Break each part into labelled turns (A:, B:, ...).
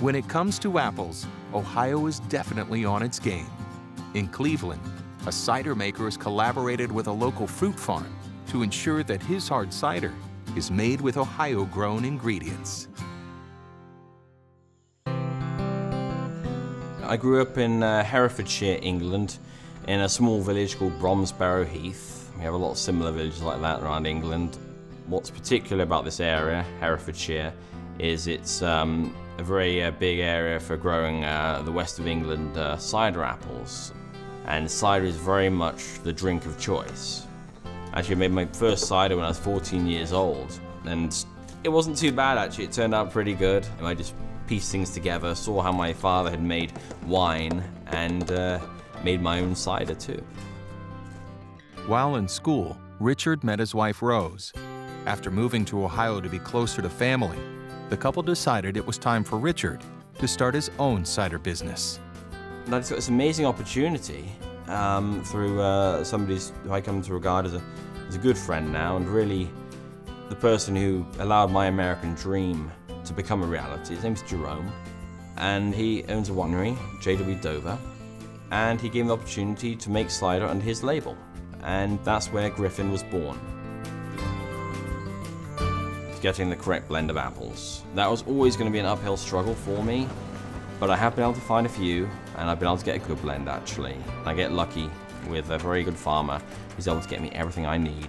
A: When it comes to apples, Ohio is definitely on its game. In Cleveland, a cider maker has collaborated with a local fruit farm to ensure that his hard cider is made with Ohio-grown ingredients.
B: I grew up in Herefordshire, England, in a small village called Bromsbarrow Heath. We have a lot of similar villages like that around England. What's particular about this area, Herefordshire, is it's a very big area for growing the west of England cider apples. And cider is very much the drink of choice. Actually, I made my first cider when I was 14 years old, and it wasn't too bad actually. It turned out pretty good. I just pieced things together, saw how my father had made wine, and made my own cider too.
A: While in school, Richard met his wife Rose. After moving to Ohio to be closer to family, the couple decided it was time for Richard to start his own cider business.
B: And I just got this amazing opportunity through somebody who I come to regard as a good friend now, and really the person who allowed my American dream to become a reality. His name's Jerome, and he owns a winery, J.W. Dover, and he gave me the opportunity to make cider under his label, and that's where Griffin was born. Getting the correct blend of apples. That was always going to be an uphill struggle for me, but I have been able to find a few, and I've been able to get a good blend actually. I get lucky with a very good farmer who's able to get me everything I need.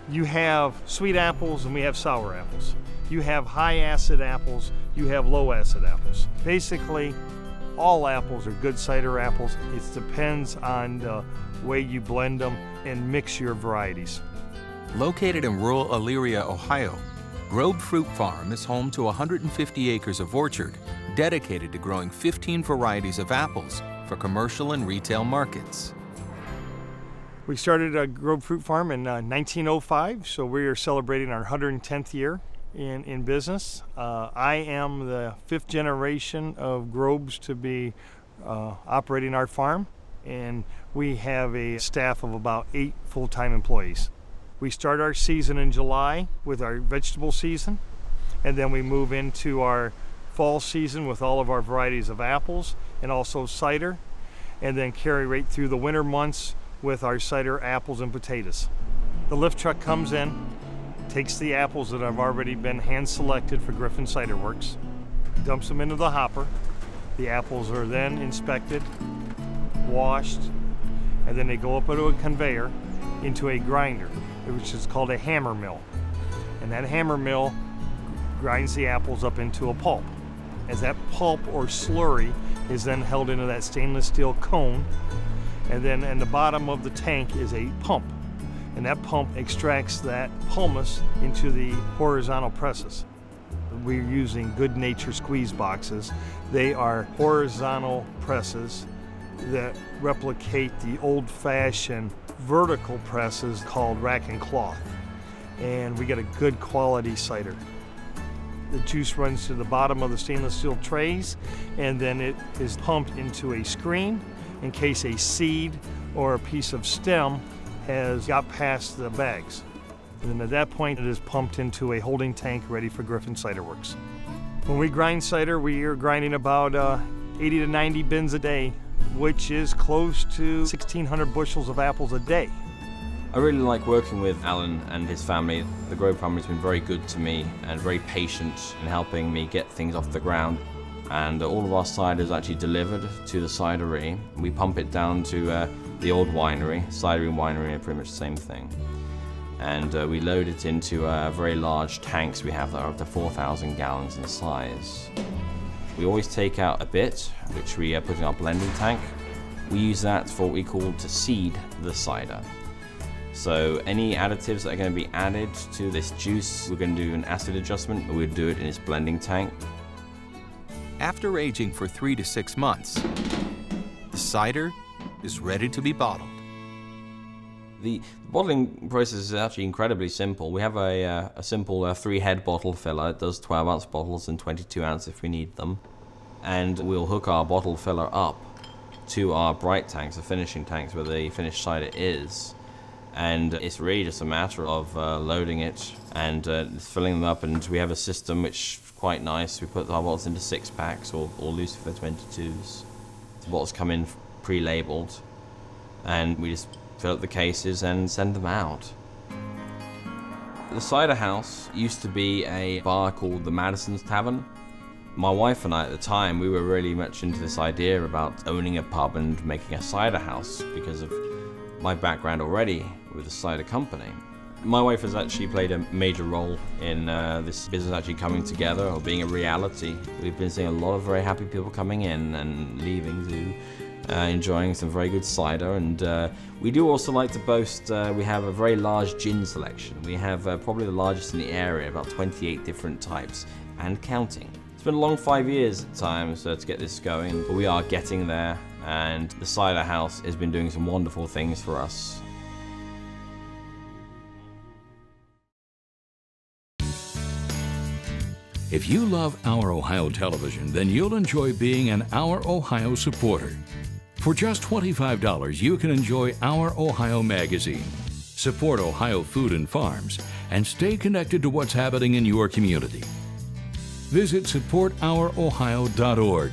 C: You have sweet apples and we have sour apples. You have high acid apples, you have low acid apples. Basically, all apples are good cider apples. It depends on the way you blend them and mix your varieties.
A: Located in rural Elyria, Ohio, Grove Fruit Farm is home to 150 acres of orchard dedicated to growing 15 varieties of apples for commercial and retail markets.
C: We started a Grove Fruit Farm in 1905, so we are celebrating our 110th year in business. I am the 5th generation of Groves to be operating our farm, and we have a staff of about 8 full-time employees. We start our season in July with our vegetable season, and then we move into our fall season with all of our varieties of apples and also cider, and then carry right through the winter months with our cider, apples, and potatoes. The lift truck comes in, takes the apples that have already been hand selected for Griffin Cider Works, dumps them into the hopper. The apples are then inspected, washed, and then they go up onto a conveyor into a grinder, which is called a hammer mill. And that hammer mill grinds the apples up into a pulp. As that pulp or slurry is then held into that stainless steel cone, and then in the bottom of the tank is a pump. And that pump extracts that pumice into the horizontal presses. We're using Good Nature squeeze boxes. They are horizontal presses that replicate the old-fashioned vertical presses called rack and cloth, and we get a good quality cider. The juice runs to the bottom of the stainless steel trays, and then it is pumped into a screen in case a seed or a piece of stem has got past the bags. And then at that point it is pumped into a holding tank ready for Griffin Cider Works. When we grind cider, we are grinding about 80 to 90 bins a day, which is close to 1,600 bushels of apples a day.
B: I really like working with Alan and his family. The Grove family has been very good to me and very patient in helping me get things off the ground. And all of our cider is actually delivered to the cidery. We pump it down to the old winery. Cidery and winery are pretty much the same thing. And we load it into very large tanks we have that are up to 4,000 gallons in size. We always take out a bit, which we put in our blending tank. We use that for what we call to seed the cider. So any additives that are going to be added to this juice, we're going to do an acid adjustment, but we'll do it in this blending tank.
A: After aging for 3 to 6 months, the cider is ready to be bottled.
B: The bottling process is actually incredibly simple. We have a simple 3-head bottle filler. It does 12-ounce bottles and 22-ounce if we need them. And we'll hook our bottle filler up to our bright tanks, the finishing tanks where the finished cider is. And it's really just a matter of loading it and filling them up. And we have a system which is quite nice. We put our bottles into 6-packs or Lucifer 22s. The bottles come in pre-labeled, and we just fill up the cases and send them out. The cider house used to be a bar called the Madison's Tavern. My wife and I at the time, we were really much into this idea about owning a pub and making a cider house because of my background already with a cider company. My wife has actually played a major role in this business actually coming together or being a reality. We've been seeing a lot of very happy people coming in and leaving to enjoying some very good cider, and we do also like to boast we have a very large gin selection. We have probably the largest in the area, about 28 different types and counting. It's been a long 5 years at times to get this going, but we are getting there, and the cider house has been doing some wonderful things for us.
D: If you love Our Ohio Television, then you'll enjoy being an Our Ohio supporter. For just $25, you can enjoy Our Ohio magazine, support Ohio food and farms, and stay connected to what's happening in your community. Visit supportourohio.org